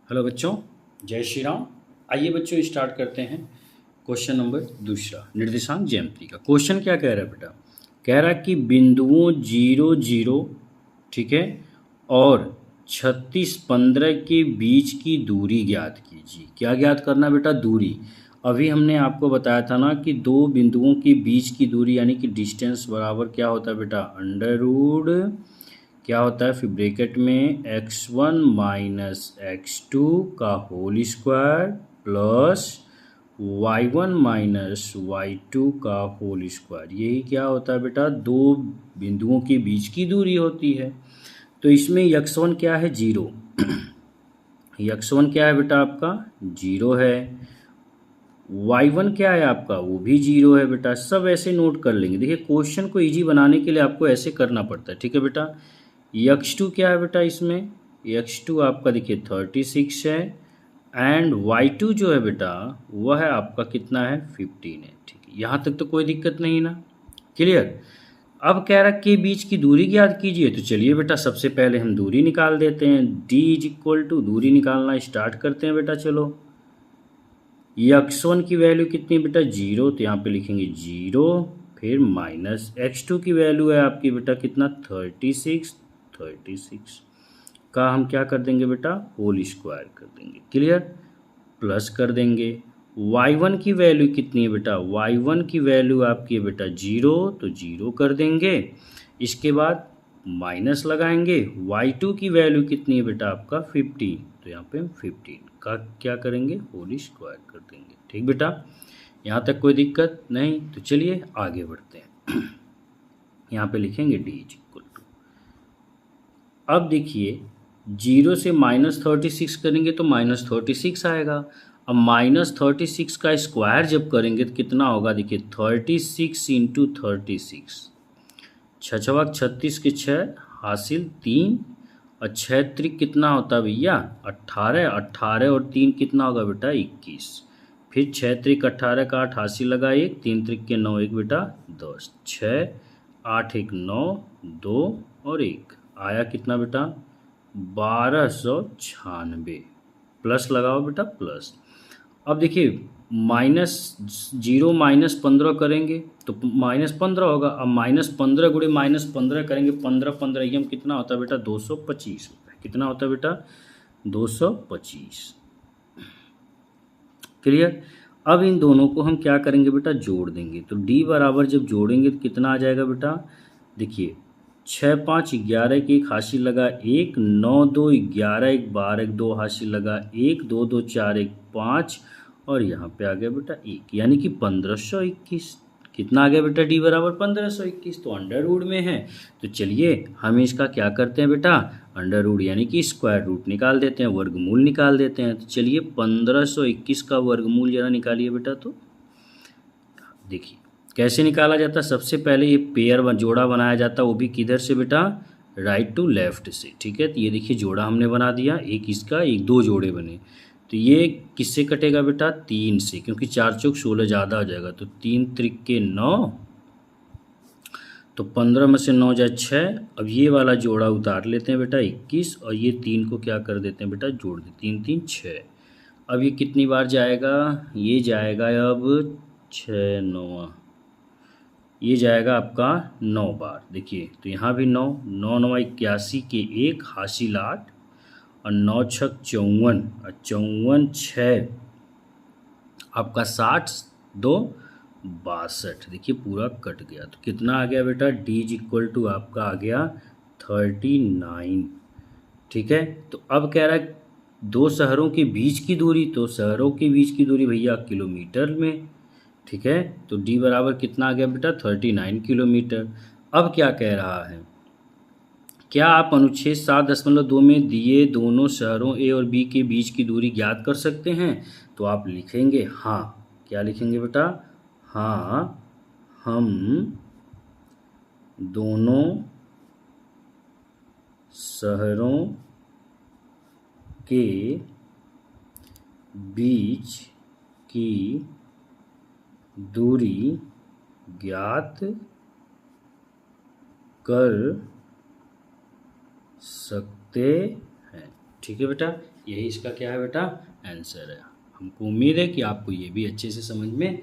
Hello बच्चों, जय श्री राम। आइए बच्चों स्टार्ट करते हैं। क्वेश्चन नंबर दूसरा, निर्देशांक ज्यामिति का क्वेश्चन क्या कह रहा है बेटा। कह रहा है कि बिंदुओं 0 0, ठीक है, और 36 15 के बीच की दूरी ज्ञात कीजिए। क्या ज्ञात करना बेटा? दूरी। अभी हमने आपको बताया था ना कि दो बिंदुओं के बीच की दूरी यानी कि डिस्टेंस बराबर क्या होता है बेटा? अंडर रूट क्या होता है फिर ब्रैकेट में x1 माइनस x2 का whole square plus y1 minus y2 का होल स्क्वायर। यही क्या होता है बेटा? दो बिंदुओं के बीच की दूरी होती है। तो इसमें x1 क्या है? 0। x1 क्या है बेटा? आपका 0 है। y1 क्या है आपका? वो भी 0 है बेटा। सब ऐसे नोट कर लेंगे। देखिए, क्वेश्चन को इजी बनाने के लिए आपको ऐसे करना पड़ता है, ठीक है बेटा। x2 क्या है बेटा? इसमें x2 आपका देखिए 36 है, एंड y2 जो है बेटा वह है आपका कितना है? 15 है। ठीक है, यहाँ तक तो कोई दिक्कत नहीं ना? क्लियर। अब कह रहा के बीच की दूरी ज्ञात कीजिए। तो चलिए बेटा, सबसे पहले हम दूरी निकाल देते हैं। d इज इक्वल टू, दूरी निकालना स्टार्ट करते हैं बेटा। चलो, x1 की वैल्यू कितनी बेटा? 0, तो यहाँ पे लिखेंगे 0, फिर माइनस x2 की वैल्यू है आपकी बेटा कितना? 36 का हम क्या कर देंगे बेटा? होल स्क्वायर कर देंगे। क्लियर। प्लस कर देंगे। y1 की वैल्यू कितनी है बेटा? y1 की वैल्यू आपकी है बेटा 0, तो 0 कर देंगे। इसके बाद माइनस लगाएंगे। y2 की वैल्यू कितनी है बेटा? आपका 15, तो यहाँ पे हम 15 का क्या करेंगे? होल स्क्वायर कर देंगे। ठीक बेटा, यहाँ तक कोई दिक्कत नहीं? तो चलिए आगे बढ़ते हैं। यहाँ पे लिखेंगे d इज इक्वल टू, अब देखिए 0 से -36 करेंगे तो -36 आएगा। अब -36 का स्क्वायर जब करेंगे तो कितना होगा? देखिए 36 इंटू 36, 6×6 के 6 हासिल 3, और 6 त्रिक कितना होता है भैया? 18, 18 और 3 कितना होगा बेटा? 21। फिर 6 त्रिक 18 का 8 हासिल लगा 1, 3 त्रिक के 9 1 बेटा 10, 6 8 1 9 2 और 1 आया कितना बेटा? 1296। प्लस लगाओ बेटा, प्लस। अब देखिए -0 -15 करेंगे तो -15 होगा। अब -15 गुणे -15 करेंगे, 15 15 ये कितना होता है बेटा? 225 रुपये। कितना होता है बेटा? 225। क्लियर। अब इन दोनों को हम क्या करेंगे बेटा? जोड़ देंगे। तो d बराबर जब जोड़ेंगे तो कितना आ जाएगा बेटा? देखिए 6 5 11 की 1 हासिल लगा 1, 9 2 11 1 12 1 2 हासिल लगा 1, 2 2 4 1 5, और यहाँ पे आ गया बेटा 1, यानी कि 1521। कितना आ गया बेटा? d बराबर 1521। तो अंडर रूट में है। तो चलिए हम इसका क्या करते हैं बेटा? अंडर रूट यानी कि स्क्वायर रूट निकाल देते हैं, वर्गमूल निकाल देते हैं। तो चलिए 1521 का वर्गमूल जरा निकालिए बेटा। तो देखिए कैसे निकाला जाता है। सबसे पहले ये पेयर जोड़ा बनाया जाता है, वो भी किधर से बेटा? राइट टू लेफ्ट से। ठीक है, तो ये देखिए जोड़ा हमने बना दिया, एक इसका, एक, दो जोड़े बने। तो ये किससे कटेगा बेटा? 3 से, क्योंकि 4 चौक 16 ज़्यादा हो जाएगा। तो 3 त्रिक के 9, तो 15 में से 9 जाए 6। अब ये वाला जोड़ा उतार लेते हैं बेटा 21, और ये 3 को क्या कर देते हैं बेटा? जोड़ देते, 3 3 6। अब ये कितनी बार जाएगा? ये जाएगा अब 6 9, ये जाएगा आपका 9 बार। देखिए तो यहाँ भी 9 9 9 81 के 1 हासिल 8, और 9 6 54, और 54 6 आपका 60 2 62। देखिए पूरा कट गया। तो कितना आ गया बेटा? d इज इक्वल टू आपका आ गया 39। ठीक है, तो अब कह रहा है दो शहरों के बीच की दूरी। तो शहरों के बीच की दूरी भैया किलोमीटर में। ठीक है, तो d बराबर कितना आ गया बेटा? 39 किलोमीटर। अब क्या कह रहा है? क्या आप अनुच्छेद 7.2 में दिए दोनों शहरों ए और बी के बीच की दूरी ज्ञात कर सकते हैं? तो आप लिखेंगे हाँ। क्या लिखेंगे बेटा? हाँ, हम दोनों शहरों के बीच की दूरी ज्ञात कर सकते हैं। ठीक है बेटा, यही इसका क्या है बेटा, आंसर है। हमको उम्मीद है कि आपको ये भी अच्छे से समझ में